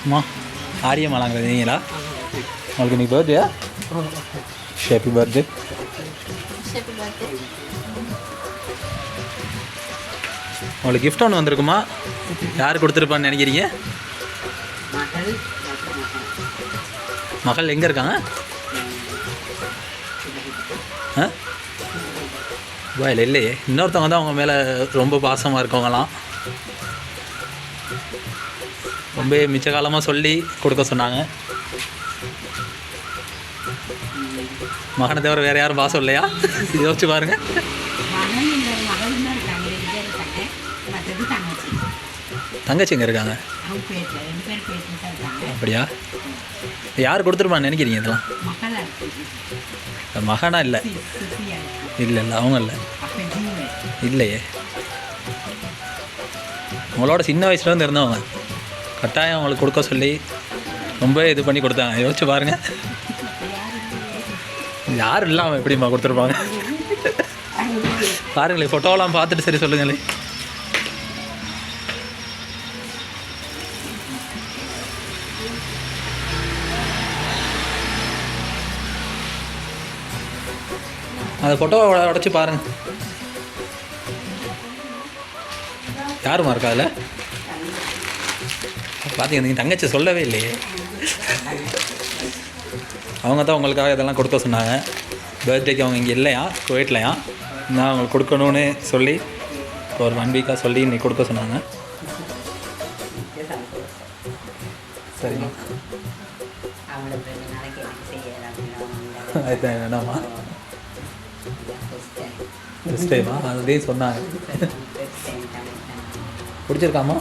அம்மா ஆரியமாலாங்கிறது நீங்களா? உங்களுக்கு இன்னைக்கு பர்த்டே? Happy birthday. உங்களுக்கு கிஃப்ட் ஒன்று வந்திருக்குமா? யார் கொடுத்துருப்பான்னு நினைக்கிறீங்க? மகள் எங்கே இருக்காங்க? இல்லை இல்லையே, இன்னொருத்தவங்க தான் அவங்க மேலே ரொம்ப பாசமாக இருக்கவங்களாம். ரொம்ப மிச்ச காலமாக சொல்லி கொடுக்க சொன்னாங்க. மகனை தவிர வேறு யாரும் பாசம் இல்லையா? யோசிச்சு பாருங்கள். தங்கச்சிங்க இருக்காங்க. அப்படியா? யார் கொடுத்துருப்பான்னு நினைக்கிறீங்க இதெல்லாம்? மகனா? இல்லை இல்லை இல்லை, அவங்க இல்லை. இல்லையே, உங்களோட சின்ன வயசுலேருந்து இருந்தவங்க. கட்டாயம் அவங்களுக்கு கொடுக்க சொல்லி ரொம்ப இது பண்ணி கொடுத்தாங்க. யோசிச்சு பாருங்கள். யாரும் இல்லாமல் எப்படிம்மா கொடுத்துருப்பாங்க? பாருங்களேன், ஃபோட்டோவெல்லாம் பார்த்துட்டு சரி சொல்லுங்களேன். அந்த ஃபோட்டோவை உடச்சி பாருங்கள். யாருமா இருக்கா அதில்? பார்த்தீங்க, நீங்கள் தங்கச்சி சொல்லவே இல்லையே. அவங்க தான் உங்களுக்காக இதெல்லாம் கொடுக்க சொன்னாங்க. பர்த்டேக்கு அவங்க இங்கே இல்லையா, குவைட்லையா, நான் அவங்களுக்கு கொடுக்கணும்னு சொல்லி ஒரு 1 வீக்காக சொல்லி இன்னைக்கு கொடுக்க சொன்னாங்க. சரிம்மா, அதுதான் வேணாமா? ஃபஸ்ட் டைமா? அதுலேயும் சொன்னாங்க. பிடிச்சிருக்காமா?